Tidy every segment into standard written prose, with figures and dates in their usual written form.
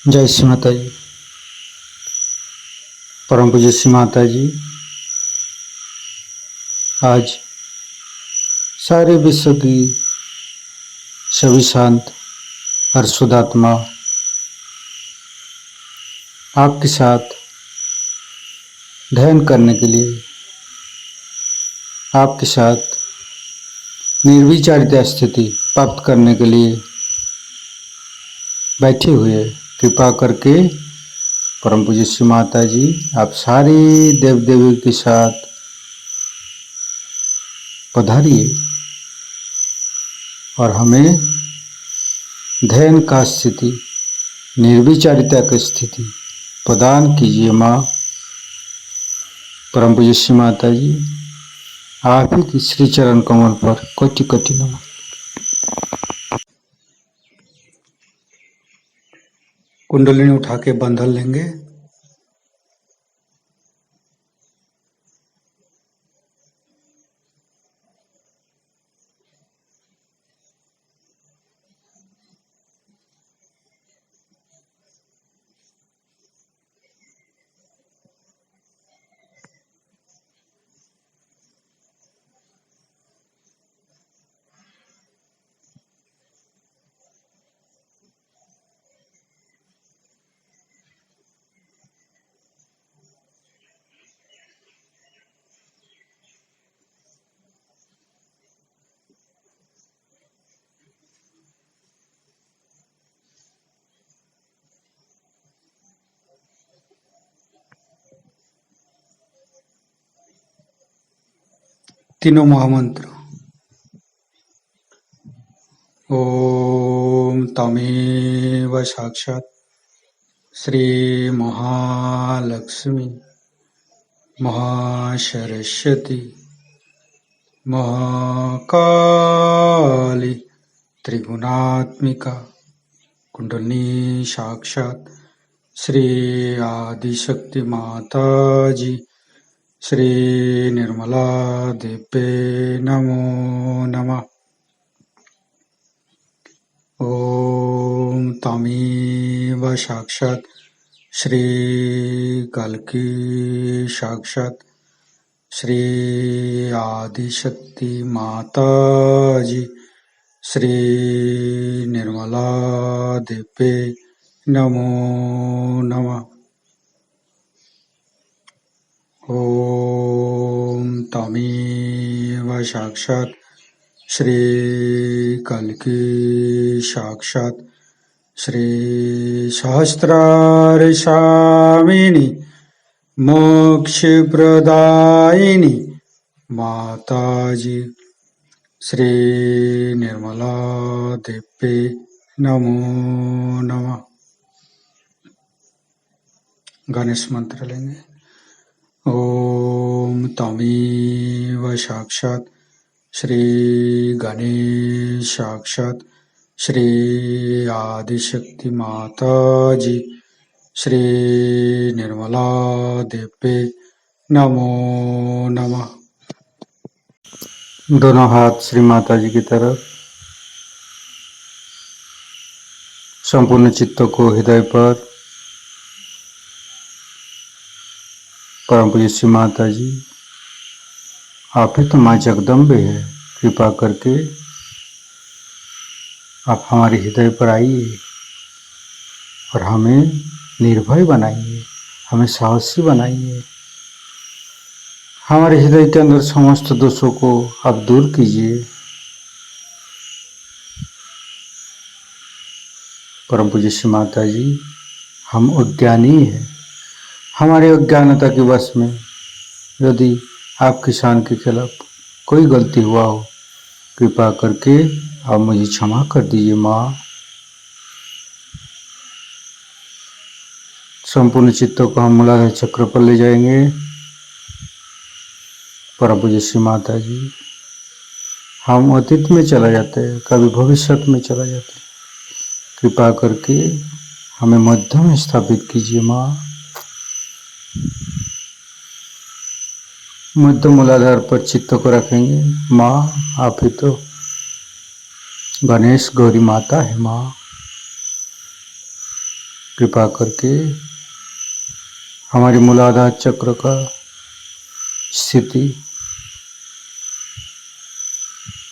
जय श्री माता जी। परम पूज्य श्री माता जी, आज सारे विश्व की सभी शांत हर्षोदात्मा आपके साथ ध्यान करने के लिए, आपके साथ निर्विचारिता स्थिति प्राप्त करने के लिए बैठे हुए। कृपा करके परम पूज्य श्री माता जी, आप सारे देव देवी के साथ पधारिए और हमें ध्यान का स्थिति, निर्विचारिता की स्थिति प्रदान कीजिए। माँ परम पूज्य श्री माता जी, आप ही की श्री चरण कमल पर कोटि कोटि नमः। कुंडलिनी उठा के बंधन लेंगे। तीनों महामंत्र। ओम तमेव साक्षात् श्री महालक्ष्मी महासरस्वती महाकाली त्रिगुणात्मिका कुंडलिनी साक्षात् श्री आदिशक्ति माता जी श्री निर्मला देवे नमो नमः। ओम तमेव साक्षात् श्री कल्की साक्षात् श्री आदिशक्ति माता जी श्री निर्मला देवे नमो नमः। ओम तमेव साक्षात् श्री कल्की साक्षात् श्री सहस्रार स्वामिनी मोक्षप्रदायिनी माताजी श्री निर्मला देवे नमो नमः। गणेश मंत्र लेंगे। ओम तमेव साक्षात् श्री गणेश साक्षात् श्री आदिशक्ति माता जी श्री निर्मला देवे नमो नमः। दोनों हाथ श्री माता जी की तरफ, संपूर्ण चित्त को हृदय पर। परम पूज्य श्री माता जी, आप ही तो माँ जगदम्बे है। कृपा करके आप हमारे हृदय पर आइए और हमें निर्भय बनाइए, हमें साहसी बनाइए। हमारे हृदय के अंदर समस्त दोषों को आप दूर कीजिए। परम पूज्य श्री माता जी, हम अज्ञानी हैं। हमारे अज्ञानता के वश में यदि आपकी शान के खिलाफ कोई गलती हुआ हो, कृपा करके आप मुझे क्षमा कर दीजिए। माँ संपूर्ण चित्तों को हम मूलाधार चक्र पर ले जाएंगे। परम पूज्य श्री माता जी, हम अतीत में चला जाते हैं, कभी भविष्य में चला जाते हैं। कृपा करके हमें मध्य में स्थापित कीजिए। माँ मध्य मूलाधार पर चित्त को रखेंगे। माँ आप ही तो गणेश गौरी माता है। माँ कृपा करके हमारी मूलाधार चक्र का स्थिति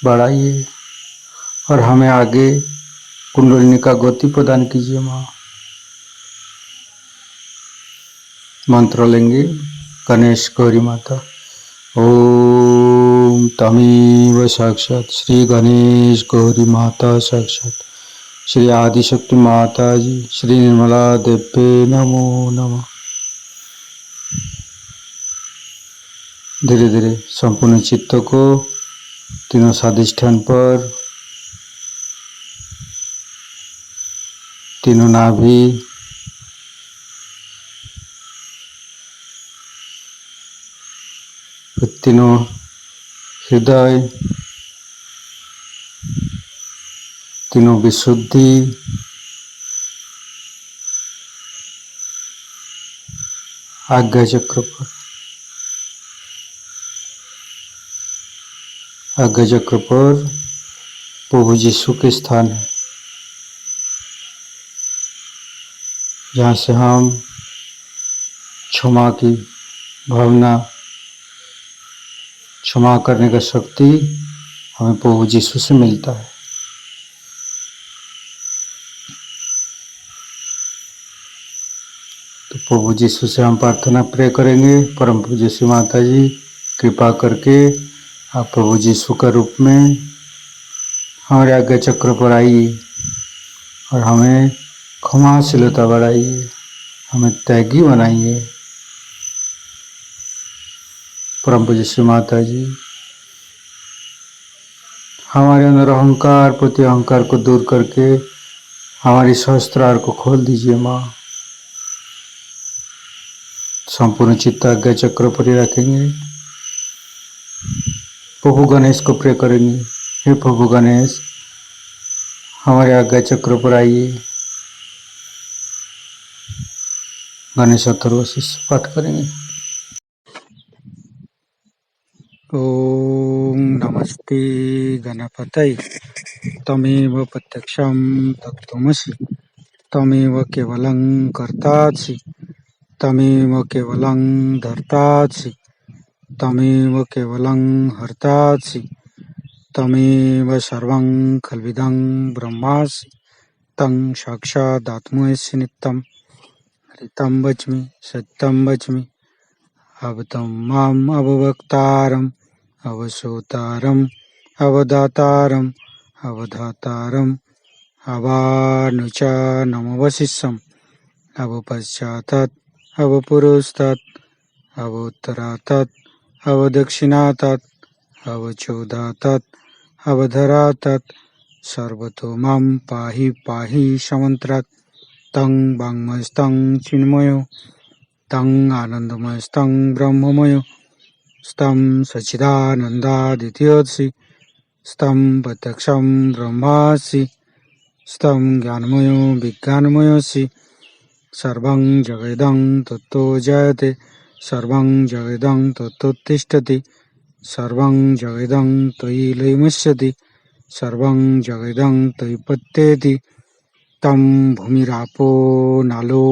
बढ़ाइए और हमें आगे कुंडलिनी का गति प्रदान कीजिए माँ। मंत्र लेंगे गणेश गौरी माता। ओम तमेव साक्षात श्री गणेश गौरी माता साक्षात श्री आदिशक्ति माता जी श्री निर्मला देव्ये नमो नमः। धीरे धीरे संपूर्ण चित्त को तीनों स्वादिष्ठान पर, तीनों नाभि, तीनों हृदय, तीनों विशुद्धि, आज्ञा चक्र पर, आज्ञा चक्र पर प्रभु यीशु के स्थान है, जहाँ से हम क्षमा की भावना, क्षमा करने का शक्ति हमें प्रभु यीशु से मिलता है। तो प्रभु यीशु से हम प्रार्थना प्रे करेंगे। परम पूज्य श्री माता जी कृपा करके आप प्रभु यीशु का रूप में हमारे आज्ञा चक्र पर आइए और हमें क्षमाशीलता बढ़ाइए, हमें त्यागी बनाइए। परम पूज्य श्री माता जी हमारे अंदर अहंकार, प्रति अहंकार को दूर करके हमारी सहस्त्रार को खोल दीजिए माँ। संपूर्ण चित्त आज्ञा चक्र पर ही रखेंगे। प्रभु गणेश को प्रे करेंगे। हे प्रभु गणेश हमारे आज्ञा चक्र पर आइए। गणेश अथर्वशीष पाठ करेंगे। ओम नमस्ते गणपतये तमेव प्रत्यक्षं तत्त्वमसि तमेव केवलं कर्तासि तमेव केवलं धर्तासि तमेव केवलं हर्तासि तमेव सर्वं खल्विदं ब्रह्मासि तं साक्षादात्मसि नित्यं हरितं वच्मि सत्यं वच्मि अवतं माम् अववक्तारम् अवसोतारम् अवदातारम् अवधातारम् अवानुचानमवशिष्यम् अवपश्चातात् अवपुरस्तात् अवोत्तरातात् अवदक्षिणातात् अवचोदातात् अवधरातात् सर्वतो मां पाहि पाहि समन्त्रात् तं वाङ्मयस्तं चिन्मयो तं आनन्दमयस्तं ब्रह्ममयो स्तं सच्चिदानन्दादित्योऽसि स्तं प्रत्यक्षं ब्रह्मासि स्तं ज्ञानमयो विज्ञानमयोऽसि सर्वं जगदं तत्तो जयते सर्वं जगदं तत्तोत्तिष्ठति सर्वं जगदं त्वयि लयमुच्यते सर्वं जगदं त्वयि पत्येति तं भूमिरापो नालो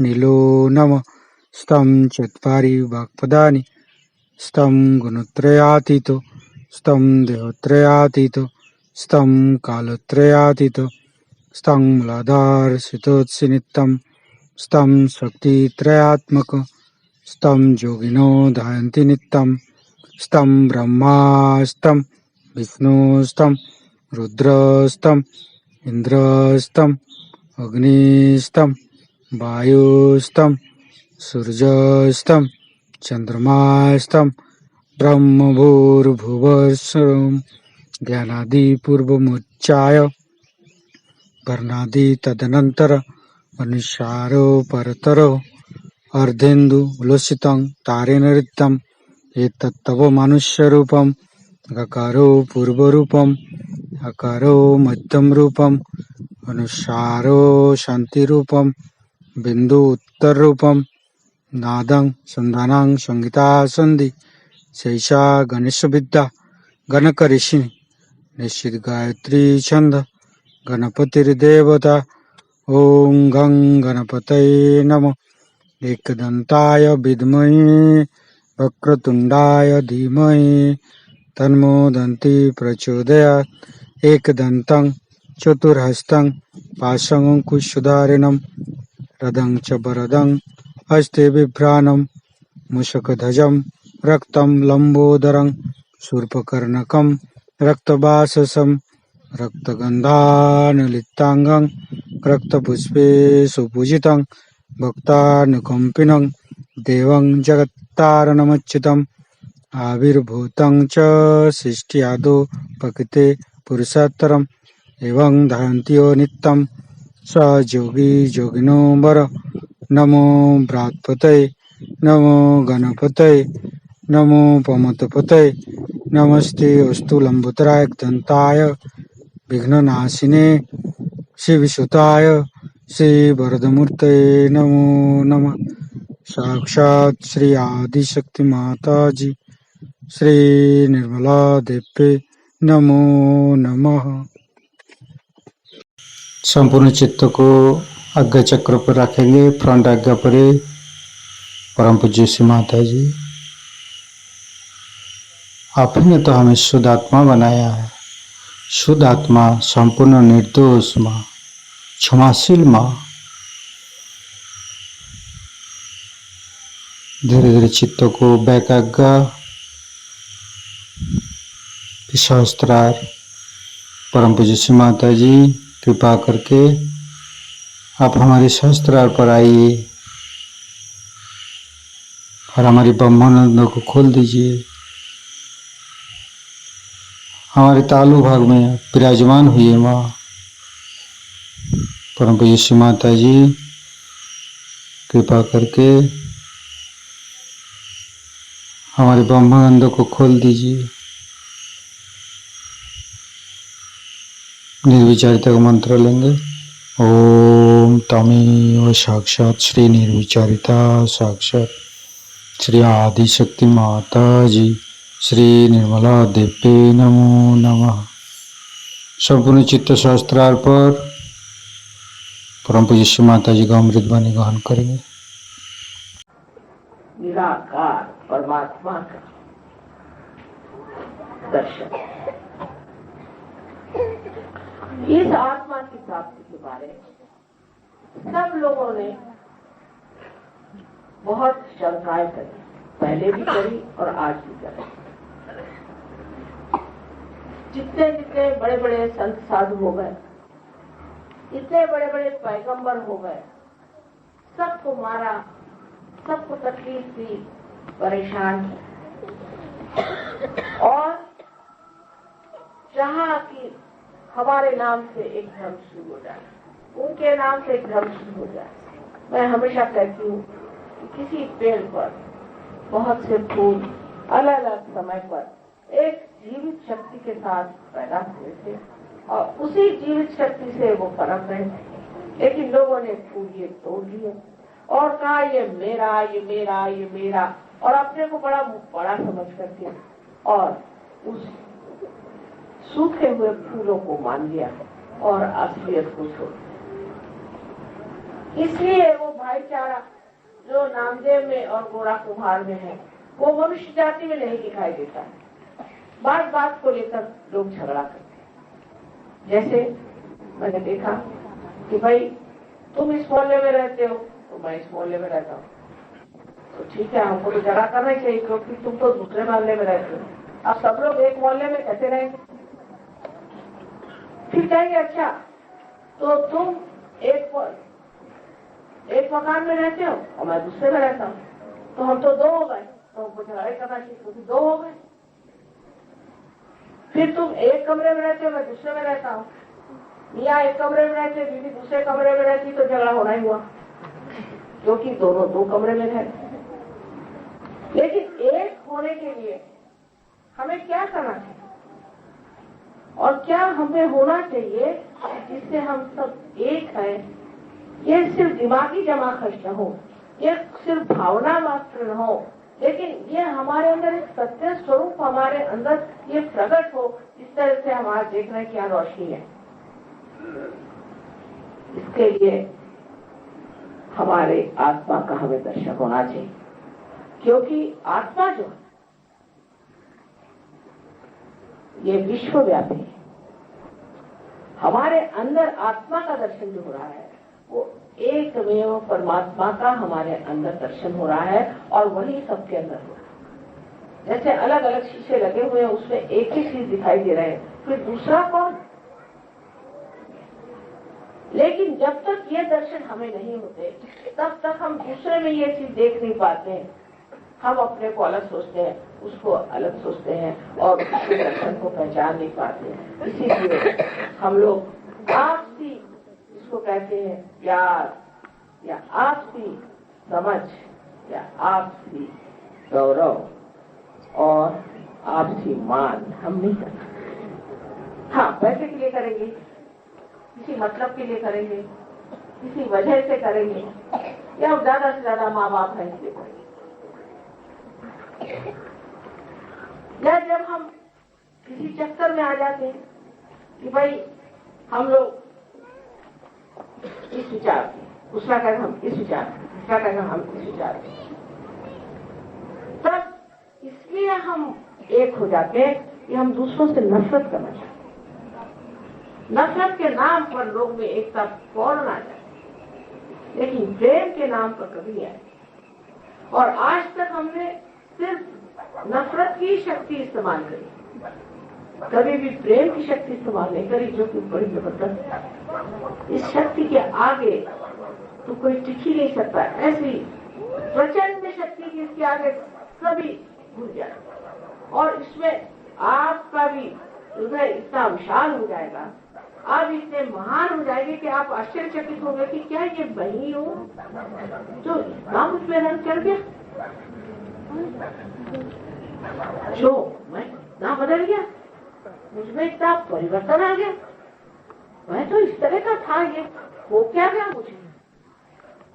नीलो नमः स्तं चत्वारि वाक्पदानि स्तं गुणत्रयातीतो स्तं देहत्रयातीतो स्तं कालत्रयातीतो स्तं मूलाधारसितोत्सि नित्यं स्तं शक्तित्रयात्मक स्तं योगिनो ध्यायन्ति नित्यं स्तं ब्रह्मास्तं विष्णुस्तं रुद्रस्तं इन्द्रस्तं अग्निस्तं वायुस्तं सूर्यस्तं चन्द्रमास्तं ब्रह्मभूर्भुवस्सुरं ज्ञानादिपूर्वमुच्चाय वर्णादि तदनन्तर अनुसारो परतरो अर्धेन्दु उल्लसितं तारेण ऋतं एतत्तव मनुष्यरूपं गकारो पूर्वरूपम् अकारो मध्यमरूपम् अनुसारो शान्तिरूपं बिन्दु उत्तररूपं नादं सन्धानं संगीता सन्धि शैषा गणेशविद्या गणकऋषि निश्चित गायत्री छंद गणपतिर्देवता ओम गं गणपतये नमः। एकदन्ताय विद्महे वक्रतुण्डाय धीमहि तन्नो दन्ति प्रचोदयात्। एकदन्तं चतुर्हस्तं पाशमङ्कुशधारिणं रदं च वरदं हस्ते बिभ्राणं मूषकध्वजं रक्तं लम्बोदरं शूर्पकर्णकं रक्तवाससं रक्तगन्धानुलेपनं रक्तपुष्पे सुपूजितं भक्तानुकम्पिनं देवं जगत्तारणमच्युतम् आविर्भूतं च सृष्ट्यादौ प्रकृते पुरुषोत्तरम् एवं धारन्त्यो नित्यं स योगी योगिनो वर। नमो बृहत्पतये नमो गणपतये नमो पमतपतये नमस्ते अस्तु लंबोदराय दंताय विघ्ननाशिने शिवसुताय श्रीवरदमूर्तये नमो नमः। साक्षात् श्री आदिशक्ति माता जी श्री निर्मला देवी नमो नमः। संपूर्ण चित्त को आज्ञा चक्र पर रखेंगे। फ्रंट आज्ञा पर परम पूज्य श्री माता जी, आप ही ने तो हमें शुद्ध आत्मा बनाया है। शुद्ध आत्मा, संपूर्ण निर्दोष माँ, क्षमाशील माँ। धीरे धीरे चित्त को बैकाग्ञा सहस्त्रार परम पूज्य श्री माता जी, कृपा करके आप हमारे सहस्त्रार पर आइए और हमारी ब्रह्मानंद को खोल दीजिए। हमारे तालु भाग में विराजमान हुई माँ परम पूज्य श्री माता जी, कृपा करके हमारे ब्रह्मानंद को खोल दीजिए। निर्विचारिता का मंत्र लेंगे। ओम तमेव साक्षात श्री निर्विचारिता साक्षात श्री आदिशक्ति माता जी श्री निर्मला देवी नमो नमः। संपूर्ण चित्त सहस्त्रार पर परम पूज्य श्री माता जी का अमृत वाणी ग्रहण करेंगे। निराकार परमात्मा का दर्शन। इस आत्मा की प्राप्ति के बारे में सब लोगों ने बहुत शंकाएं करी, पहले भी करी और आज भी करी। जितने जितने बड़े बड़े संत साधु हो गए, इतने बड़े बड़े पैगंबर हो गए, सबको मारा, सबको तकलीफ दी, परेशान किया और चाहा कि हमारे नाम से एक धर्म शुरू हो जाए, उनके नाम से एक धर्म शुरू हो जाए। मैं हमेशा कहती हूँ कि किसी पेड़ पर बहुत से फूल अलग अलग समय पर एक जीवित शक्ति के साथ पैदा हुए थे और उसी जीवित शक्ति से वो पनप रहे थे, लेकिन लोगों ने फूल ये तोड़ लिए और कहा ये मेरा, ये मेरा, ये मेरा, और अपने को बड़ा बड़ा समझ करके और उस सूखे हुए फूलों को मान लिया और असलियत को छोड़ दिया। इसलिए वो भाईचारा जो नामदेव में और गोरा कुम्हार में है, वो मनुष्य जाति में नहीं दिखाई देता है। बात बात को लेकर लोग झगड़ा करते हैं। जैसे मैंने देखा कि भाई तुम इस मोहल्ले में रहते हो तो मैं इस मोहल्ले में रहता हूँ, तो ठीक है, हमको तो झगड़ा करना ही चाहिए क्योंकि तुम तो दूसरे मोहल्ले में रहते हो। अब सब लोग एक मोहल्ले में कैसे रहेंगे? फिर कहेंगे अच्छा तो तुम एक मकान में रहते हो और मैं दूसरे में रहता हूँ, तो हम तो दो हो गए, तो हमको झगड़ा करना चाहिए क्योंकि दो हो गए। फिर तुम एक कमरे में रहते हो, मैं दूसरे में रहता हूँ, मियाँ एक कमरे में रहते, बीवी दूसरे कमरे में रहती, तो झगड़ा होना ही हुआ क्योंकि दोनों दो कमरे में रहते। लेकिन एक होने के लिए हमें क्या करना चाहिए और क्या हमें होना चाहिए जिससे हम सब एक हैं? ये सिर्फ दिमागी जमा खर्च न हो, ये सिर्फ भावना मात्र न हो, लेकिन ये हमारे अंदर एक सत्य स्वरूप हमारे अंदर ये प्रकट हो, जिस तरह से हमारे देखने की यहाँ रोशनी है। इसके लिए हमारे आत्मा का हमें दर्शन होना चाहिए, क्योंकि आत्मा जो है ये विश्वव्यापी है। हमारे अंदर आत्मा का दर्शन जो हो रहा है वो एकमेव परमात्मा का हमारे अंदर दर्शन हो रहा है, और वही सबके अंदर हो रहा है। जैसे अलग अलग शीशे लगे हुए हैं, उसमें एक ही चीज दिखाई दे रहे हैं, फिर दूसरा कौन? लेकिन जब तक ये दर्शन हमें नहीं होते तब तक हम दूसरे में ये चीज देख नहीं पाते हैं। हम अपने को अलग सोचते हैं, उसको अलग सोचते हैं, और उसके दर्शन को पहचान नहीं पाते। इसीलिए हम लोग आपसी, इसको कहते हैं प्यार, या आपसी समझ, या आपसी गौरव और आपसी मान हम नहीं करते। हाँ, पैसे के लिए करेंगे, किसी मतलब के लिए करेंगे, किसी वजह से करेंगे, या ज्यादा से ज्यादा माँ बाप है इसलिए करेंगे। या जब हम किसी चक्कर में आ जाते हैं कि भाई हम लोग इस विचार के, दूसरा कहकर हम इस विचार के, दूसरा कहकर हम इस विचार के, तब इसलिए हम एक हो जाते हैं कि हम दूसरों से नफरत करना चाहते हैं। नफरत के नाम पर लोग में एकता फौरन आ जाती है, लेकिन प्रेम के नाम पर कभी नहीं आए। और आज तक हमने सिर्फ नफरत की शक्ति इस्तेमाल करी, कभी भी प्रेम की शक्ति इस्तेमाल नहीं करी, जो कि बड़ी जबरदस्त है। इस शक्ति के आगे तो कोई टिक ही नहीं सकता। ऐसी प्रचंड शक्ति की इसके आगे कभी भूल जाए, और इसमें आपका भी हृदय इतना विशाल हो जाएगा, आप इतने महान हो जाएंगे कि आप आश्चर्यचकित होंगे कि क्या ये वही हो जो इतना मुझ में रंग चढ़ गया, जो मैं इतना बदल गया, मुझमें इतना परिवर्तन आ गया। मैं तो इस तरह का था, ये हो क्या गया मुझे?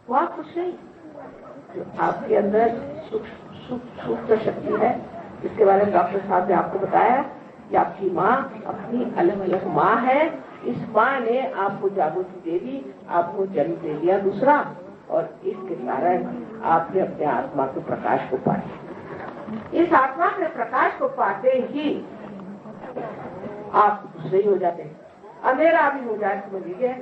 हुआ कुछ नहीं। जो आपके अंदर सूक्ष्म शक्ति है, जिसके बारे में डॉक्टर साहब ने आपको बताया कि आपकी माँ अपनी अलग अलग माँ है। इस माँ ने आपको जागृति दे दी, आपको जन्म दे दिया दूसरा, और इसके कारण आपने अपने आत्मा के प्रकाश को पाया। इस आत्मा के प्रकाश को पाते ही आप दूसरे ही हो जाते हैं। अंधेरा भी हो जाए समझ लीजिए,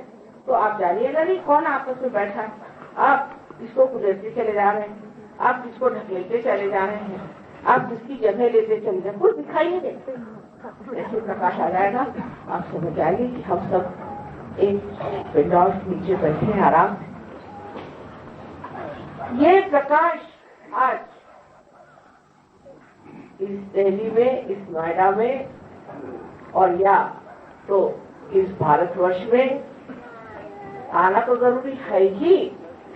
तो आप जानिएगा नहीं कौन आपस में बैठा है। आप किसको कुदरती चले जा रहे हैं, आप किसको ढकेलते चले जा रहे हैं, आप किसकी जगह लेते चले जाए, कुछ दिखाई नहीं देते। ऐसे प्रकाश आ जाएगा, आप समझ जाएंगे कि हम सब एक पेंडॉल के नीचे बैठे हैं आराम से। ये प्रकाश आज इस दिल्ली में, इस नोएडा में, और या तो इस भारतवर्ष में आना तो जरूरी है ही,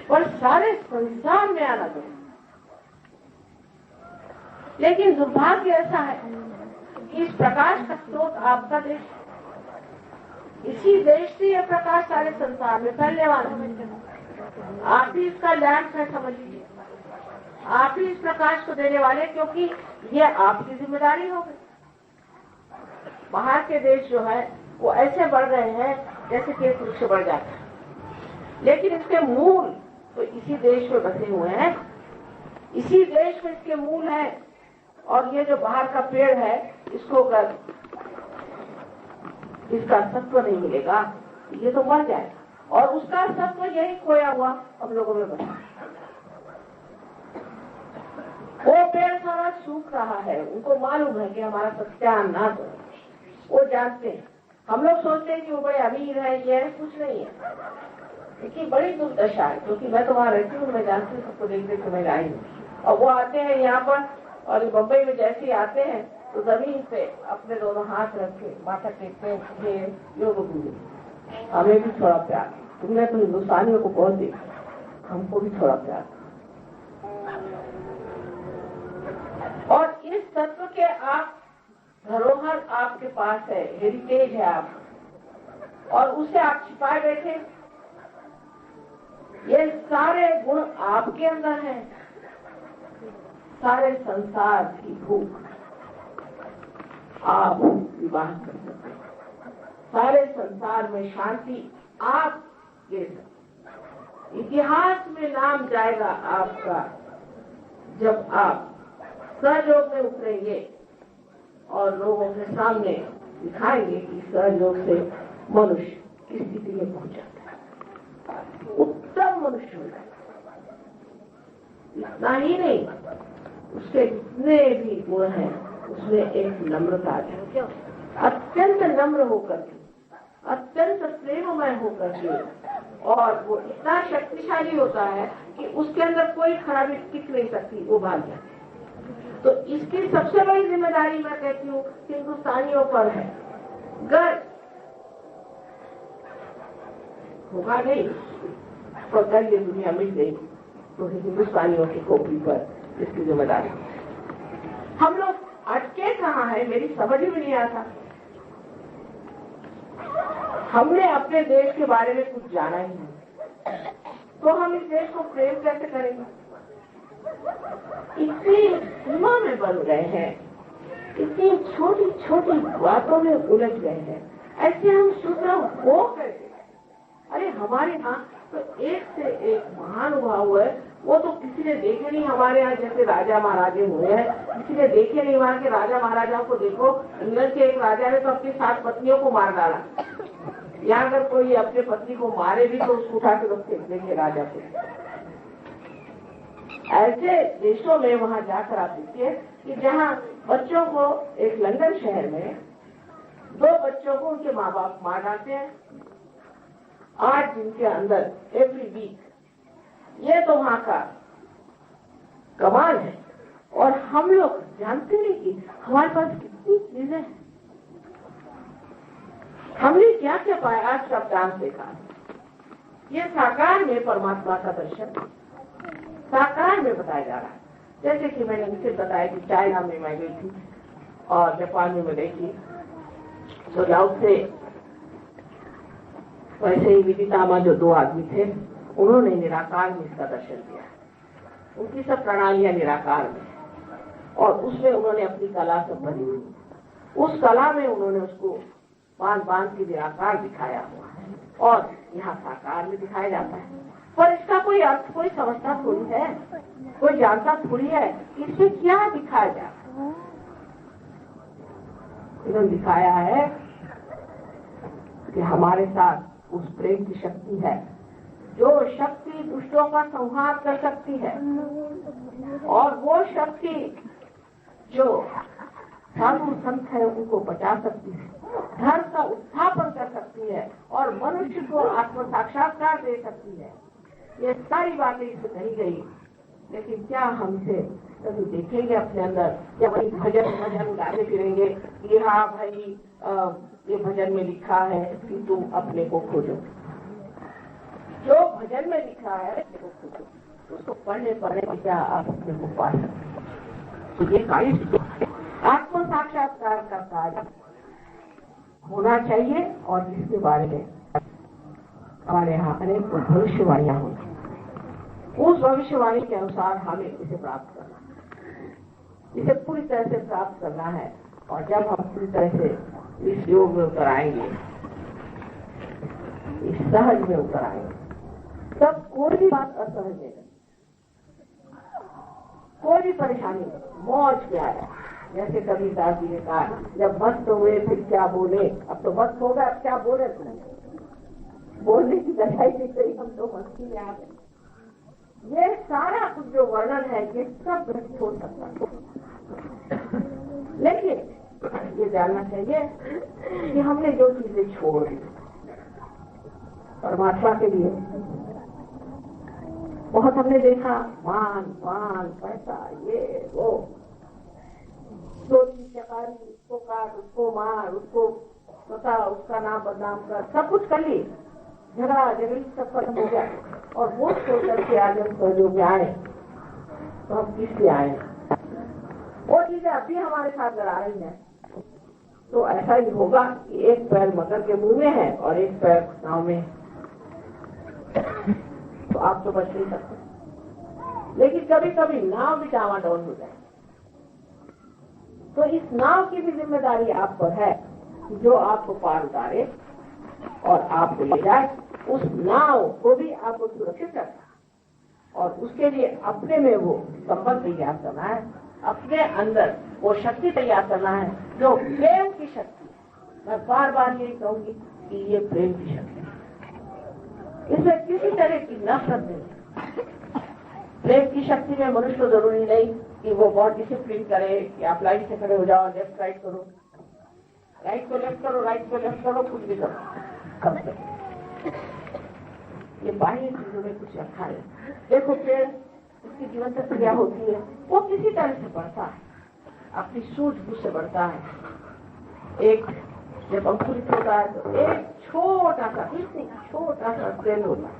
पर सारे संसार में आना जरूरी। लेकिन दुर्भाग्य ऐसा है कि इस प्रकाश का स्रोत आपका देश, इसी देश से यह प्रकाश सारे संसार में फैलने वाला है। आप ही इसका लैंप है, समझ लीजिए। आप ही इस प्रकाश को देने वाले, क्योंकि ये आपकी जिम्मेदारी होगी। बाहर के देश जो है वो ऐसे बढ़ रहे हैं जैसे कि एक वृक्ष बढ़ जाता है, लेकिन इसके मूल तो इसी देश में बसे हुए हैं, इसी देश में इसके मूल हैं। और ये जो बाहर का पेड़ है, इसको अगर इसका सत्व नहीं मिलेगा ये तो मर जाएगा, और उसका सत्व यही खोया हुआ हम लोगों में बचा। वो पेड़ सारा सूख रहा है, उनको मालूम है कि हमारा सत्यानाश हो, वो जानते हैं। हम लोग सोचते हैं कि वो बड़े अमीर है, ये है, कुछ नहीं है। लेकिन बड़ी दुर्दशा है, क्योंकि मैं तो वहां रहती हूँ, मैं जानती हूँ, सबको देखते तो मैं आई हूँ। और वो आते हैं यहाँ पर, और बम्बई में जैसे ही आते हैं तो जमीन पे अपने दोनों हाथ रख के माथा टेकते हैं, योग गुरु हमें भी थोड़ा प्यार, तुमने तो हिंदुस्तानियों को बहुत देखा, हमको भी थोड़ा प्यार। और इस तत्व के आप धरोहर आपके पास है, हेरिटेज है आप, और उसे आप छिपाए बैठे। ये सारे गुण आपके अंदर हैं। सारे संसार की भूख आप विवाह कर सकते हैं, सारे संसार में शांति आप केस है। इतिहास में नाम जाएगा आपका जब आप सहयोग में उतरेंगे और लोगों के सामने दिखाएंगे कि सहयोग से मनुष्य किस स्थिति में पहुंच जाता है, उत्तम मनुष्य हो जाता है। इतना ही नहीं, उसके जितने भी गुण हैं उसमें एक नम्रता है, अत्यंत नम्र होकर के, अत्यंत प्रेममय होकर के, और वो इतना शक्तिशाली होता है कि उसके अंदर कोई खराबी टिक नहीं सकती, वो भाग जाती है। तो इसकी सबसे बड़ी जिम्मेदारी मैं कहती हूँ हिंदुस्तानियों पर है। गर्व होगा नहीं, तो अगर ये दुनिया मिल गई तो हिंदुस्तानियों की खोपड़ी पर इसकी जिम्मेदारी। हम लोग अटके कहाँ है, मेरी समझ में नहीं आता। हमने अपने देश के बारे में कुछ जाना ही नहीं, तो हम इस देश को प्रेम कैसे करेंगे? इतनी सीमा में बन गए हैं, इतनी छोटी छोटी बातों में उलझ गए हैं, ऐसे हम शुद्ध हो कैसे? अरे हमारे यहाँ तो एक से एक महानुभाव है, वो तो किसी ने देखे नहीं। हमारे यहाँ जैसे राजा महाराजे हुए हैं, किसी ने देखे नहीं। वहाँ के राजा महाराजाओं को देखो, इंग्लैंड के एक राजा ने तो अपनी 7 पत्नियों को मार डाला। यहाँ अगर कोई अपने पत्नी को मारे भी तो उसको उठा के लोग फेंक देंगे राजा को। ऐसे देशों में वहाँ जाकर आप देखिए कि जहाँ बच्चों को, एक लंदन शहर में 2 बच्चों को उनके माँ बाप मार डालते हैं 8 दिन के अंदर, एवरी वीक। ये तो वहाँ का कमाल है। और हम लोग जानते नहीं कि हमारे पास कितनी चीजें हैं। हमने क्या क्या पाया? आज शब्दांश देखा, ये साकार में परमात्मा का दर्शन साकार में बताया जा रहा है। जैसे कि मैंने उनसे बताया कि चाइना में मैं गई थी और जापान में मैं गई थी, तो लाओ से वैसे ही विदितामा जो 2 आदमी थे, उन्होंने निराकार में इसका दर्शन किया। उनकी सब प्रणालियां निराकार में, और उसमें उन्होंने अपनी कला सब बनी हुई, उस कला में उन्होंने उसको बांध बांध के निराकार दिखाया हुआ है, और यहाँ साकार में दिखाया जाता है। पर इसका कोई अर्थ कोई समझता थोड़ी है, कोई जानता थोड़ी है इससे क्या दिखाया जाता है। इन्होंने दिखाया है कि हमारे साथ उस प्रेम की शक्ति है, जो शक्ति दुष्टों का संहार कर सकती है, और वो शक्ति जो साधु संत है उनको बचा सकती है, धर्म का उत्थापन कर सकती है, और मनुष्य को आत्म साक्षात्कार दे सकती है। ये सारी बातें इससे कही गई, लेकिन क्या हम इसे कभी देखेंगे अपने अंदर? या वही भजन गाने फिरेंगे कि हाँ भाई ये भजन में लिखा है कि तुम अपने को खोजो। जो भजन में लिखा है उसको पढ़ने क्या आप अपने को पा सकते? तो ये कार्य आत्म साक्षात्कार का कार्य होना चाहिए, और इसके बारे में हमारे यहाँ अनेक भविष्यवाणियां होती। उस भविष्यवाणी के अनुसार हमें इसे प्राप्त करना है, इसे पूरी तरह से प्राप्त करना है। और जब हम पूरी तरह से इस योग में उतर आएंगे, इस सहज में उतर आएंगे, तब कोई भी बात असहज नहीं, कोई भी परेशानी नहीं, मौज क्या है। जैसे कबीरदास जी ने कहा, जब मस्त हुए फिर क्या बोले, अब तो मस्त होगा, अब क्या बोले? बोलने की दशाई नहीं सही, हम तो मस्ती में आ गए। ये सारा कुछ जो वर्णन है ये सब भ्रष्ट हो सकता है, लेकिन ये जानना चाहिए कि हमने जो चीजें छोड़ दी परमात्मा के लिए, बहुत हमने देखा, मान पान पैसा ये वो, चोरी चकारी, उसको काट, उसको मार, उसको बता, उसका नाम बदनाम कर, सब कुछ कर ली, झगड़ा झगड़ी सब खत्म हो गया। और वो छोड़ करके आज हम सहयोग में आए, तो हम किस लिए आए? वो चीजें अभी हमारे साथ लड़ा रही है। तो ऐसा ही होगा कि एक पैर मकर के मुंह में है और एक पैर नाव में, तो आप तो बच नहीं सकते। लेकिन कभी कभी नाव भी डावाडोल हो जाए, तो इस नाव की भी जिम्मेदारी आप पर है कि जो आपको पार उतारे और आपको ले जाए उस नाव को भी आपको सुरक्षित करना है और उसके लिए अपने में वो संबल तैयार करना है, अपने अंदर वो शक्ति तैयार करना है जो प्रेम की शक्ति है। मैं बार बार यही कहूंगी कि ये प्रेम की शक्ति है, इसमें किसी तरह की नफरत नहीं। प्रेम की शक्ति में मनुष्य को जरूरी नहीं कि वो बहुत डिसिप्लिन करे कि आप लाइन से खड़े हो जाओ, लेफ्ट राइट करो, राइट को लेफ्ट करो, राइट को लेफ्ट करो, कुछ भी करो, कब तक ये बाह्य चीजों में कुछ रखा है। देखो पेड़, उसकी जीवन प्रक्रिया होती है, वो किसी तरह से बढ़ता है, अपनी सूझबूझ से बढ़ता है। एक जब अंकुरित होता है तो एक छोटा सा, बिल्कुल छोटा सा सेल होता है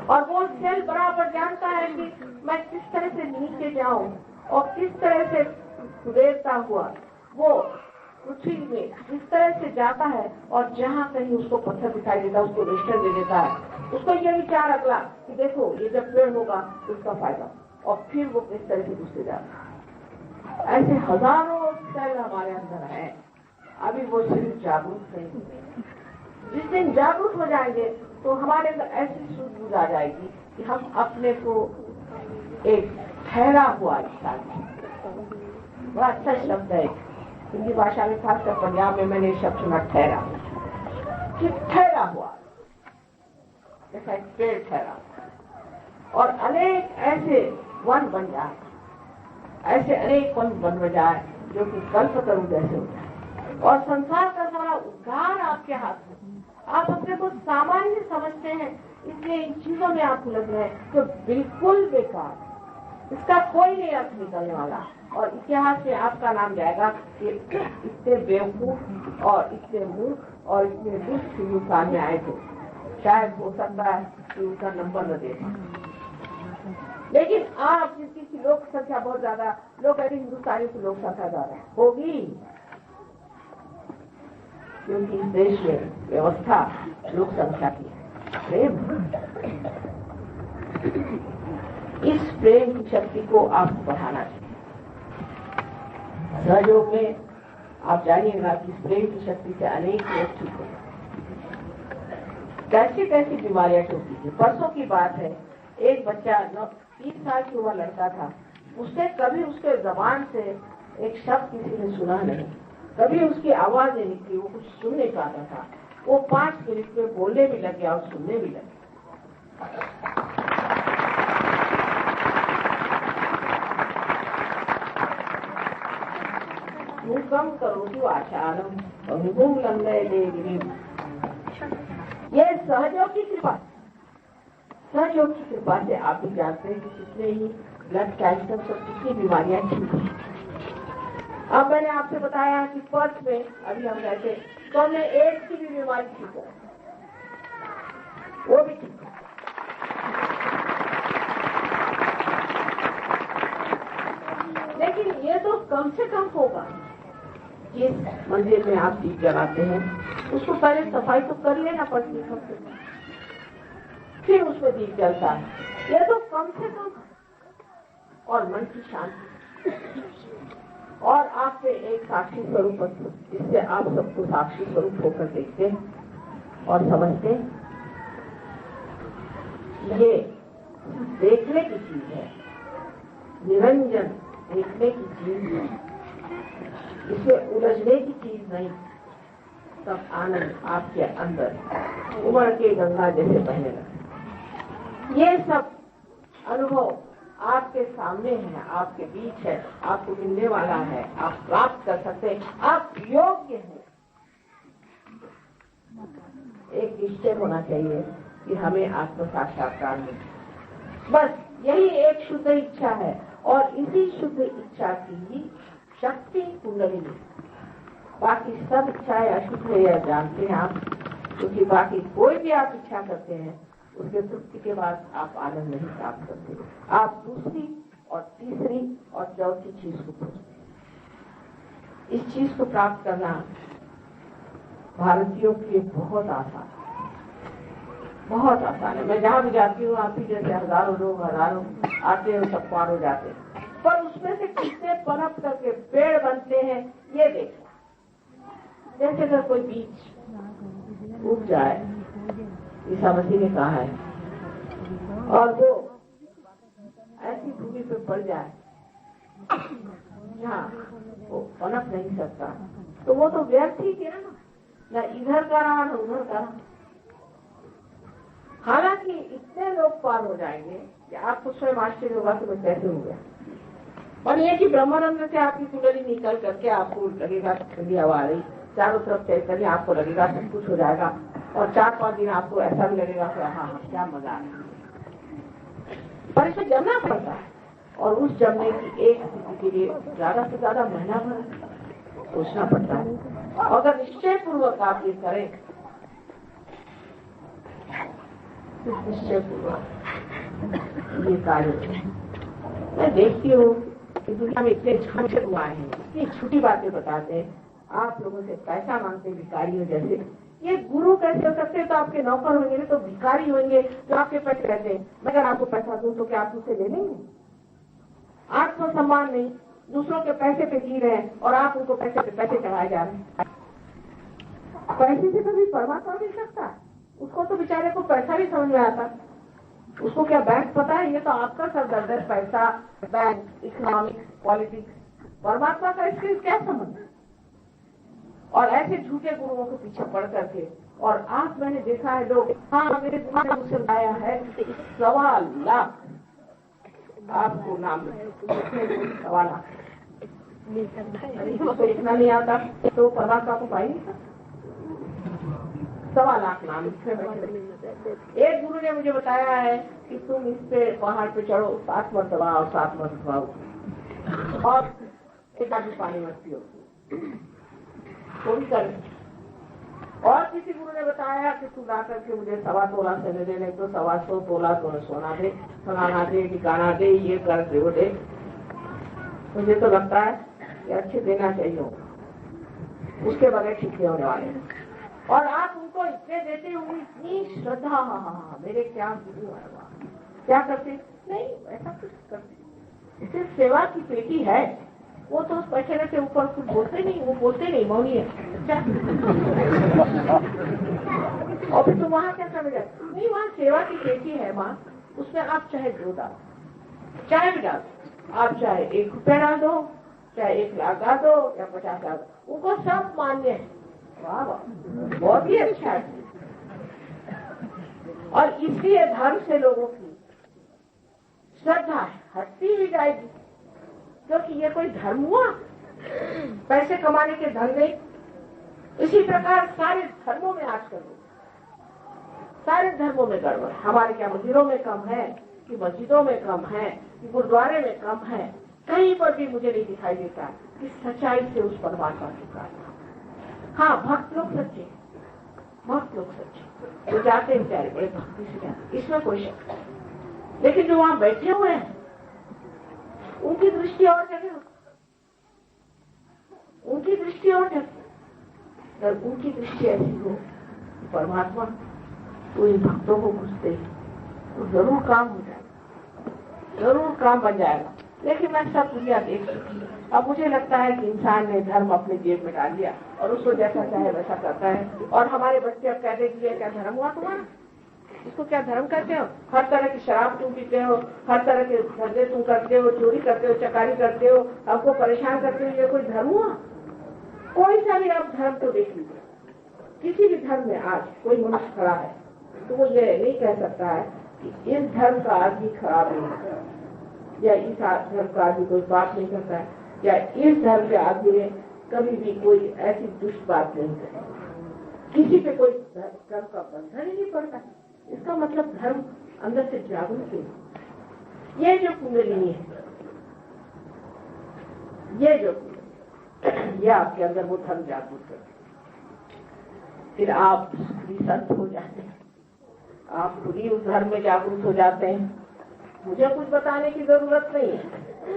और वो सेल बराबर जानता है कि मैं किस तरह से नीचे जाऊं और किस तरह से सुधरता हुआ वो पृथ्वी में जिस तरह से जाता है और जहां कहीं उसको पत्थर दिखाई देता है उसको वेस्टर्न दे देता है, उसको ये विचार अगला कि देखो ये जब पेड़ होगा तो उसका फायदा, और फिर वो किस तरह से दूसरे जाता है। ऐसे हजारों सेल हमारे अंदर है, अभी वो सिर्फ जागरूक नहीं हुए। जिस दिन जागरूक हो जाएंगे तो हमारे अंदर ऐसी सूझबूझ आ जाएगी कि हम अपने को एक ठहरा हुआ इंसान, बड़ा अच्छा शब्द है हिंदी भाषा में, खासकर पंजाब में मैंने शब्द सुना ठहरा, कि ठहरा हुआ जैसा एक पेड़ ठहरा, और अनेक ऐसे वन बन जाए, ऐसे अनेक वन बन जाए जो कि कल्पतरु जैसे हो जाए और संसार का सारा उद्धार आपके हाथ में। आप अपने को सामान्य समझते हैं इसलिए इन चीजों में आप उलझ रहे हैं तो बिल्कुल बेकार, इसका कोई नहीं अर्थ निकलने वाला और इतिहास में आपका नाम जाएगा कि इतने बेवकूफ और इतने मूर्ख और इतने दुष्ट हिंदुस्तान में आए थे। शायद हो सकता है कि उसका नंबर न दे, लेकिन आप जिसकी लोक संख्या बहुत ज्यादा, लोग कहते हिंदुस्तानियों की लोक संख्या ज्यादा होगी क्योंकि इस देश में व्यवस्था लोक संख्या की प्रेम, इस प्रेम की शक्ति को आपको बढ़ाना चाहिए। सहयोग में आप जानिएगा कि इस प्रेम की शक्ति से अनेक लोग ठीक होंगे। कैसी कैसी बीमारियां होती थी। परसों की बात है, एक बच्चा 3 साल की उम्र लड़का था, उसने कभी उसके जबान से एक शब्द किसी ने सुना नहीं, कभी उसकी आवाज नहीं निकली, वो कुछ सुन नहीं पाता था। वो 5 मिनट में बोलने भी लग गया और सुनने भी लग गया। कम करोति आचारम बहुगुण लंबे देवी, ये सहयोग की कृपा, सहयोग की कृपा से आप भी जानते हैं कि कितने ही ब्लड कैंसर सब कितनी बीमारियां ठीक हुई। अब मैंने आपसे बताया कि पर्थ में अभी हम रहते तो हमने एड्स की भी बीमारी ठीक हो, वो भी ठीक है। लेकिन ये तो कम से कम होगा। जिस मंदिर में आप दीप जलाते हैं उसको पहले सफाई तो कर लेना पड़ती है, फिर उसमें दीप जलता है, ये तो कम से कम। और मन की शांति और आपसे एक साक्षी स्वरूप, जिससे आप सबको साक्षी स्वरूप होकर देखते हैं और समझते हैं। ये देखने की चीज है, निरंजन देखने की चीज है, इसमें उलझने की चीज नहीं। सब आनंद आपके अंदर उमड़ के गंगा जैसे बहने लगे। ये सब अनुभव आपके सामने है, आपके बीच है, आपको मिलने वाला है, आप प्राप्त कर सकते हैं, आप योग्य हैं। एक निश्चय होना चाहिए कि हमें आत्म साक्षात्कार मिले, बस यही एक शुद्ध इच्छा है और इसी शुद्ध इच्छा की शक्ति कुंडलिनी। बाकी सब इच्छाएं अशुद्ध है या जानते हैं आप, क्योंकि बाकी कोई भी आप इच्छा करते हैं उसके तृप्ति के बाद आप आनंद नहीं प्राप्त करते, आप दूसरी और तीसरी और चौथी चीज को खोजते। इस चीज को प्राप्त करना भारतीयों के लिए बहुत आसान है, बहुत आसान है। मैं जहाँ भी जाती हूँ आप ही जैसे हजारों लोग आते हैं, सब पार हो जाते हैं, पर उसमें से कितने पनप करके पेड़ बनते हैं ये देखना। जैसे अगर कोई बीज उग जाए ईसा मसीह ने कहा है, और वो ऐसी भूमि पे पड़ जाए जहाँ वो पनप नहीं सकता, तो वो तो व्यर्थ ही किया ना इधर का रहा न उधर का रहा। हालांकि इतने लोग पार हो जाएंगे कि आपको स्वयं आश्चर्य होगा कि मैं कैसे हो गया। और ये कि ब्रह्मानंद से आपकी कुंडली निकल करके आपको लगेगा ठंडी हवा आ रही, चारों तरफ चल कर आपको लगेगा सब कुछ हो जाएगा, और 4-5 दिन आपको ऐसा भी लगेगा कि हाँ क्या मजा आ रहा है। पर इसे जमना पड़ता है, और उस जमने की एक स्थिति के लिए ज्यादा से ज्यादा महीना भर सोचना पड़ता है। अगर निश्चय पूर्वक आप ये करें, निश्चय पूर्वक ये कार्य, मैं देखती हूँ कि दुनिया में इतने झंझट हुआ है, इतनी छोटी बातें बताते हैं, आप लोगों से पैसा मांगते भिखारियों जैसे। ये गुरु कैसे हो सकते हैं? तो आपके नौकर होंगे, तो भिखारी होंगे जो आपके पैसे रहते हैं। मैं अगर आपको पैसा दूं तो क्या आप उससे ले लेंगे? आत्मसम्मान नहीं, दूसरों के पैसे पे जी रहे हैं और आप उनको पैसे पे पैसे चढ़ाए जा रहे हैं। पैसे से कभी परमात्मा मिल सकता है? उसको तो बेचारे को पैसा भी समझ में आता, उसको क्या बैंक पता है? ये तो आपका सरदर्द है, पैसा, बैंक, इकोनॉमिक्स, पॉलिटिक्स। परमात्मा का इसके क्या संबंध? और ऐसे झूठे गुरुओं के पीछे पड़ करके, और आप मैंने देखा है लोग, हाँ मेरे दिमाग में मुझसे आया है 1.25 लाख आपको नाम 1.25 लाख इतना नहीं आता तो परमात्मा को पाई 1.25 लाख नाम। एक गुरु ने मुझे बताया है कि तुम इस पे पहाड़ पे चढ़ो 7 मरतबा और 7 मरतबा और एक आदमी पानी मत पियो, तो भी कर। और किसी गुरु ने बताया कि तू ला करके मुझे 1.25 तोला से दे देने, तो 125 तोला तो सोना दे, फलाना दे, ठिकाना दे, ये कर दे वो दे। मुझे तो लगता है कि अच्छे देना चाहिए, उसके बगैर ठीक नहीं होने वाले। और आप उनको इतने देते हुए इतनी श्रद्धा, मेरे क्या गुरु है, क्या करते नहीं, ऐसा कुछ करते, सिर्फ सेवा की पेटी है। वो तो उस पैसे के ऊपर कुछ बोलते नहीं, वो बोलते नहीं, मौनी है। अच्छा और फिर तुम वहाँ क्या करने जाते? नहीं, वहाँ सेवा की पेटी है माँ, उसमें आप चाहे 2 डाल, चाहे भी डाल, आप चाहे 1 रुपया डाल दो, चाहे 1 लाख डाल दो या 50 डाल दो, उनको सब मान्य है। वाह वाह, बहुत ही अच्छा है। और इसलिए धर्म से लोगों की श्रद्धा हटती भी जाएगी, क्योंकि ये कोई धर्म हुआ? पैसे कमाने के धर्म नहीं। इसी प्रकार सारे धर्मों में आजकल सारे धर्मों में गड़बड़। हमारे क्या मंदिरों में कम है कि मस्जिदों में कम है कि गुरुद्वारे में कम है? कहीं पर भी मुझे नहीं दिखाई देता कि सच्चाई से उस परमात्मा की प्रार्थना। हाँ, भक्त लोग सच्चे, भक्त लोग सच्चे, वो जाते हैं बेचारे बड़े भक्ति से जाते, इसमें कोई शक नहीं। लेकिन जो वहां बैठे हुए हैं उनकी दृष्टि और जगह, उनकी दृष्टि और जगह। अगर उनकी दृष्टि ऐसी हो परमात्मा तो इन भक्तों को घुसते तो जरूर काम हो जाएगा, जरूर काम बन जाएगा। लेकिन मैं सब दुनिया देख चुकी। अब मुझे लगता है कि इंसान ने धर्म अपने जेब में डाल दिया और उसको जैसा चाहे वैसा करता है। और हमारे बच्चे अब कहते कि क्या धर्म हुआ तुम्हारा? इसको क्या धर्म करते हो? हर तरह की शराब तुम पीते हो, हर तरह के धंधे तुम करते हो, चोरी करते हो, चकारी करते हो, हमको परेशान करते हो, ये कोई धर्म हुआ? कोई सा भी आप धर्म तो देख लीजिए, किसी भी धर्म में आज कोई मनुष्य खड़ा है तो वो ये नहीं कह सकता है कि इस धर्म का आदमी खराब नहीं है, या इस धर्म का आदमी कोई बात नहीं करता है, या इस धर्म के आदमी ने कभी भी कोई ऐसी दुष्ट बात नहीं करी। किसी पे कोई धर्म का बंधन ही नहीं पड़ता। इसका मतलब धर्म अंदर से जागरूक है। ये जो कुंडलिनी है, ये जो ये आपके अंदर वो धर्म जागरूक है, फिर आप भी संत हो जाते हैं, आप खुद ही उस धर्म में जागरूक हो जाते हैं। मुझे कुछ बताने की जरूरत नहीं है,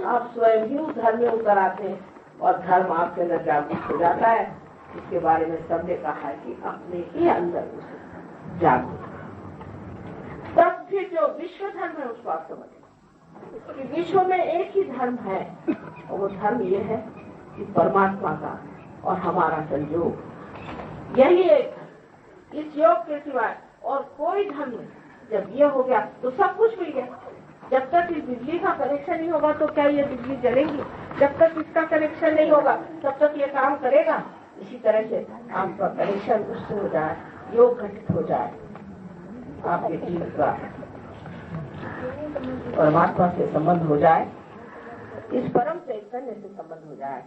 आप स्वयं ही उस धर्म में उतर आते हैं और धर्म आपके अंदर जागरूक हो जाता है। इसके बारे में सबने कहा है कि अपने ही अंदर जागरूक, तब फिर जो विश्व धर्म है उसको आप समझें कि विश्व में एक ही धर्म है, और वो धर्म ये है कि परमात्मा का और हमारा संयोग, यही एक। इस योग के सिवाय और कोई धर्म नहीं। जब ये हो गया तो सब कुछ मिल गया। जब तक इस बिजली का कनेक्शन नहीं होगा तो क्या ये बिजली जलेगी? जब तक इसका कनेक्शन नहीं होगा तब तक ये काम करेगा। इसी तरह से आपका कनेक्शन उससे हो जाए, योग घटित हो जाए, आपके जीव का परमात्मा से संबंध हो जाए, इस परम चैतन्य से संबंध हो जाए।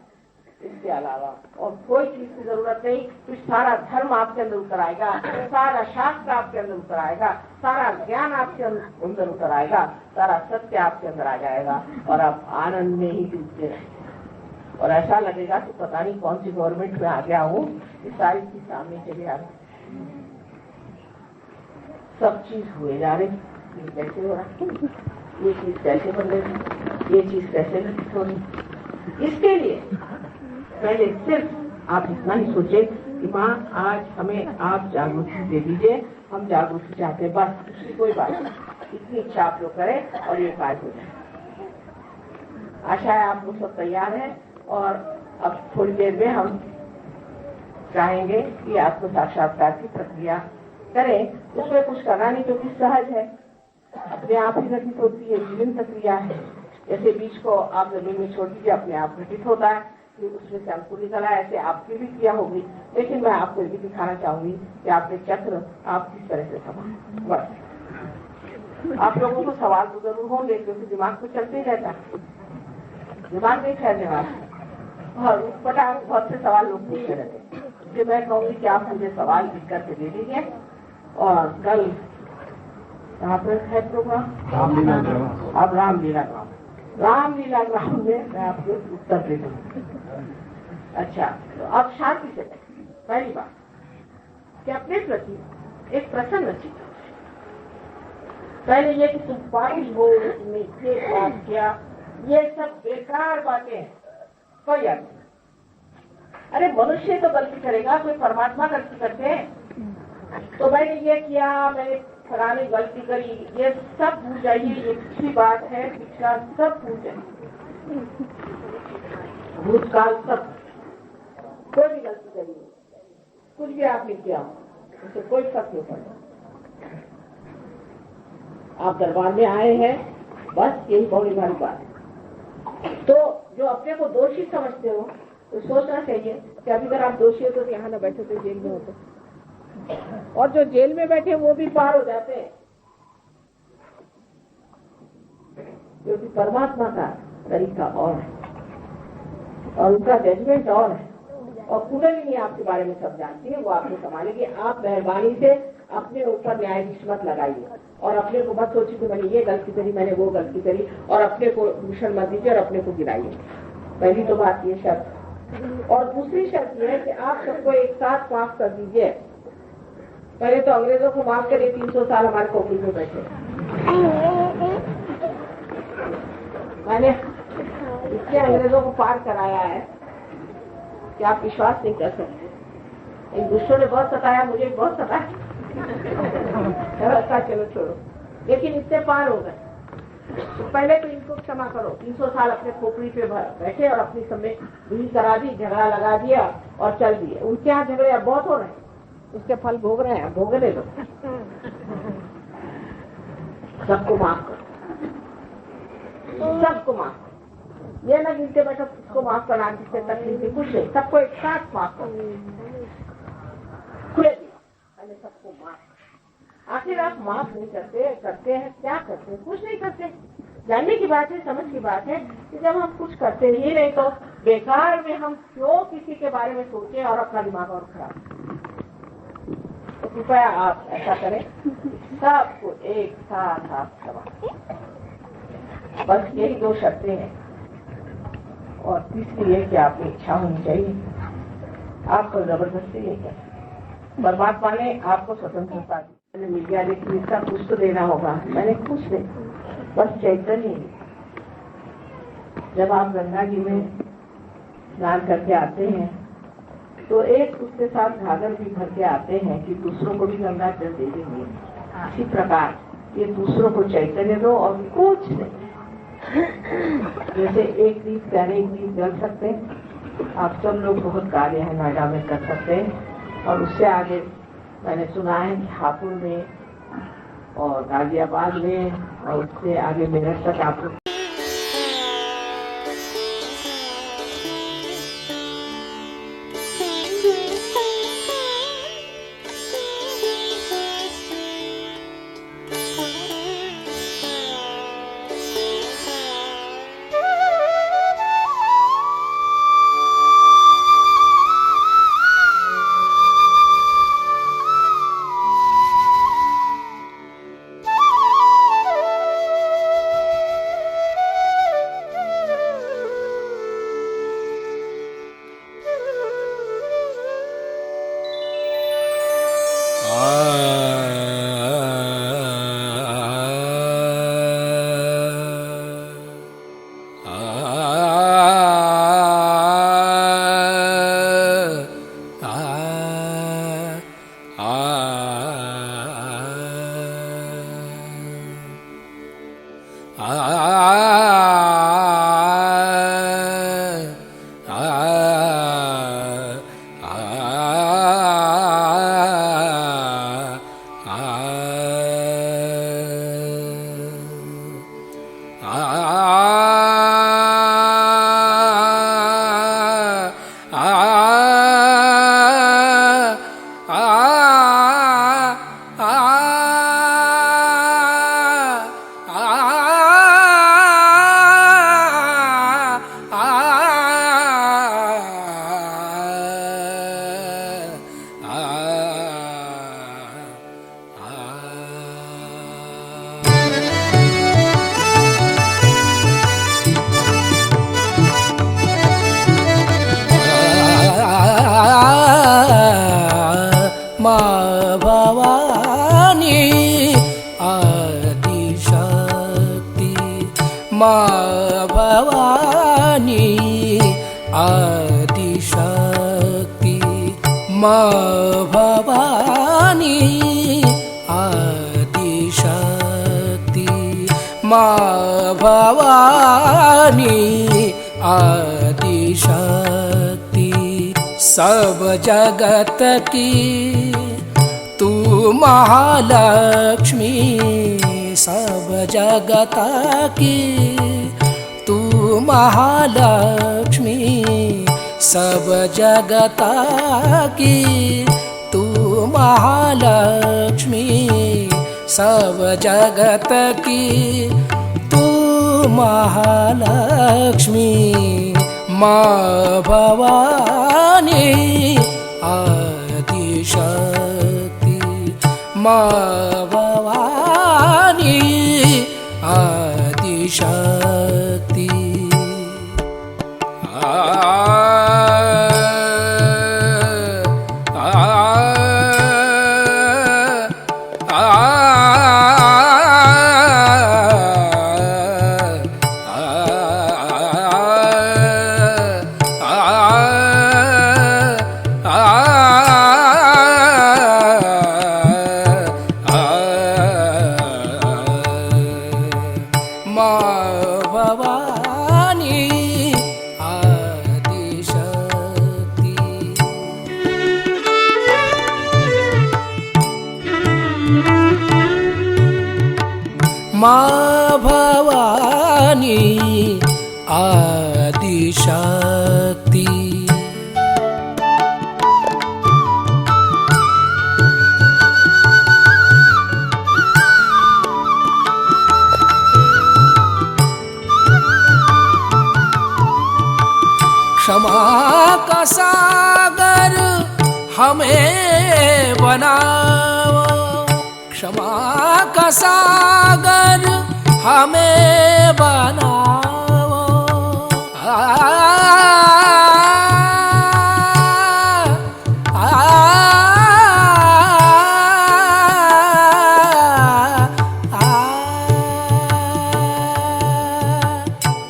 इसके अलावा और कोई चीज की जरूरत नहीं। तो सारा धर्म आपके अंदर उतर आएगा, सारा शास्त्र आपके अंदर उतर आएगा, सारा ज्ञान आपके अंदर उतर आएगा, सारा सत्य आपके अंदर आ जाएगा और आप आनंद में ही डूबते रहेंगे। और ऐसा लगेगा कि पता नहीं कौन सी गवर्नमेंट में आ गया हूँ, इस सारी चीज सामने चले आ रही, सब चीज हुए जा रही। ये कैसे हो रहा, ये चीज कैसे बन रही, ये चीज कैसे घटित हो रही। इसके लिए पहले सिर्फ आप इतना ही सोचे कि माँ आज हमें आप जागृति दे दीजिए, हम जागृति चाहते हैं, बस दूसरी कोई बात नहीं। इतनी इच्छा आप लोग करें और ये कार्य हो जाए। आशा है आप लोग सब तैयार हैं और अब थोड़ी देर में हम चाहेंगे कि आत्म साक्षात्कार की प्रक्रिया करें। उसमें कुछ करना नहीं क्योंकि सहज है, अपने आप ही घटित होती है, जीवन प्रक्रिया है। जैसे बीज को आप जमीन में छोड़ दीजिए, अपने आप घटित होता है, फिर उसमें से अंकुर निकला, ऐसे आपकी भी क्रिया होगी। लेकिन मैं आपको ये भी दिखाना चाहूंगी कि आपके चक्र आप किस तरह से संभालें। बस आप लोगों को सवाल तो जरूर होंगे क्योंकि दिमाग तो चलते ही रहता है, दिमाग नहीं ठहरेगा और पटाख बहुत से सवाल लोग पूछते रहते हैं। इसलिए मैं कहूंगी कि आप मुझे सवाल लिख करके दे दीजिए और कल यहाँ पर है प्रोग्राम अब रामलीला ग्राम में मैं आपको उत्तर दे दूंगी। अच्छा, तो अब शांति से पहली बात कि अपने प्रति एक प्रसन्न चित्त। पहले ये कि तुम पापी हो, तुमने ये पाप किया, ये सब बेकार बातें हैं, कोई अर्थ नहीं। अरे मनुष्य तो गलती करेगा, कोई परमात्मा गलती करते हैं। तो मैंने ये किया, मैंने फलानी गलती करी, ये सब भूल जाइए। ये पिछली बात है, पिछला सब भूल जाइए, भूतकाल सब, कोई भी गलती करी, कुछ भी आपने किया उससे कोई फर्क नहीं पड़ता। आप दरबार में आए हैं, बस यही बहुत बड़ी बात है। तो जो अपने को दोषी समझते हो तो सोचना चाहिए कि अभी अगर आप दोषी हो तो यहाँ न बैठे तो जेल में होते, और जो जेल में बैठे वो भी पार हो जाते हैं, क्योंकि परमात्मा का तरीका और है और उनका जजमेंट और है। और कुंडलिनी आपके बारे में सब जानती है, वो आपको संभालेगी। आप मेहरबानी से अपने ऊपर न्यायाधीश मत लगाइए और अपने को मत सोचिए कि मैंने ये गलती करी, मैंने वो गलती करी, और अपने को दूषण मत दीजिए और अपने को गिराइए। पहली तो बात ये शर्त। और दूसरी शर्त ये है कि आप सबको एक साथ माफ कर दीजिए। पहले तो अंग्रेजों को माफ करिए, 300 साल हमारे कोकिल में बैठे। मैंने इसके अंग्रेजों को पार कराया है कि आप विश्वास नहीं कर सकते। इन दुष्टों ने बहुत सताया, मुझे बहुत सताया, चलो छोड़ो, लेकिन इससे पार हो गए। तो पहले तो इनको क्षमा करो। 300 साल अपने खोपड़ी पे बैठे और अपनी समय दूरी करा दी, झगड़ा लगा दिया और चल दिए। उनके यहाँ झगड़े अब बहुत हो रहे हैं, उसके फल भोग रहे हैं, भोगने दो। सबको माफ करो, सबको माफ करो। ये ना गिनते बैठो उसको माफ करना, जिससे तकलीफ है, कुछ नहीं, सबको एक साथ माफ करो। खुले दिया पहले सबको माफ। आखिर आप माफ नहीं करते हैं क्या करते हैं? कुछ नहीं करते। जानने की बात है, समझ की बात है कि जब हम कुछ करते ही नहीं तो बेकार में हम क्यों किसी के बारे में सोचें और अपना दिमाग और खराब। तो कृपया आप ऐसा करें, सबको एक साथ आप क्षमा। बस यही 2 शर्तें हैं। और तीसरी है कि आपकी इच्छा होनी चाहिए, आपको जबरदस्ती नहीं कर। परमात्मा ने आपको स्वतंत्रता दी, मैंने मिल गया, लेकिन इसका कुछ तो देना होगा। मैंने कुछ नहीं, बस चैतन्य। जब आप गंगा जी में स्नान करके आते हैं तो एक उसके साथ घाघर भी भर के आते हैं कि दूसरों को भी गंगा जल दे देंगे। इसी प्रकार ये दूसरों को चैतन्य दो और कुछ नहीं। जैसे एक दीप प्यारे एक दीप जल सकते हैं, आप सब लोग बहुत कार्य है नोएडा में कर सकते हैं और उससे आगे मैंने सुना है कि हापुड़ में और गाजियाबाद में और उससे आगे मेरठ तक आप लोग सब जगत की तू महालक्ष्मी, सब जगत की तू महालक्ष्मी, सब जगत की तू महालक्ष्मी, सब जगत की तू महालक्ष्मी। माँ भवानी आदिशक्ति, माँ भवानी आदिशक्ति। माँ भवानी आदिशक्ति। क्षमा का सागर हमें बनाओ, क्षमा का सागर हमें बनाओ।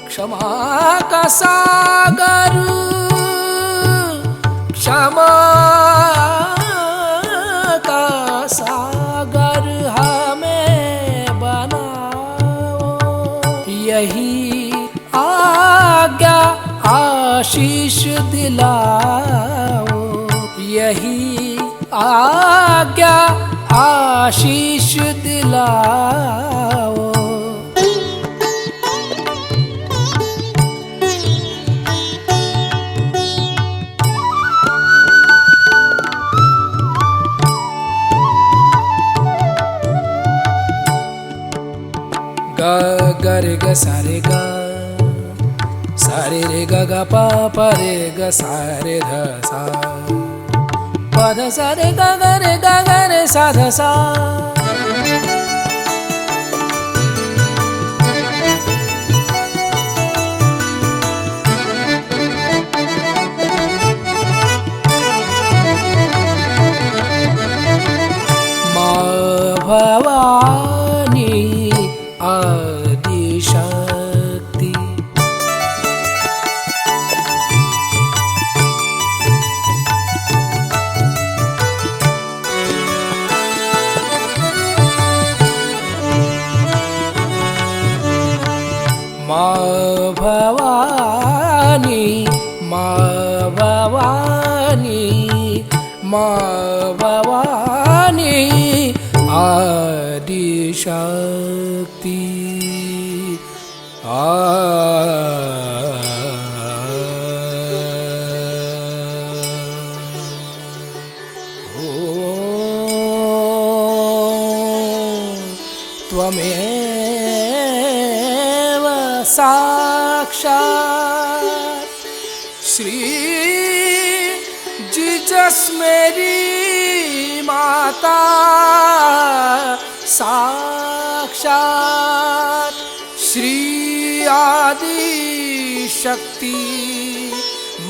क्षमा का सागर, क्षमा का सागर हमें बनाओ। यही आज्ञा आशीष दिलाओ, यही आज्ञा आशीष दिलाओ। ग ग रे ग सा रे ग, सा रे रे ग ग प प रे ग सा रे ध सा, प ध सा रे ग ग रे ग ग रे सा ध सा। माँ भवानी आदिशक्ति, माँ भवानी, माँ भवानी, माँ भवानी आदिशक्ति। त्वमेव साक्षात् श्री जीसस मेरी माता, साक्षात श्री आदि शक्ति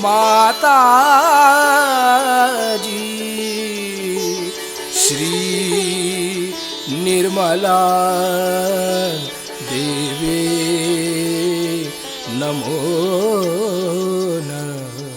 माता जी, श्री निर्मला देवी नमो नमः।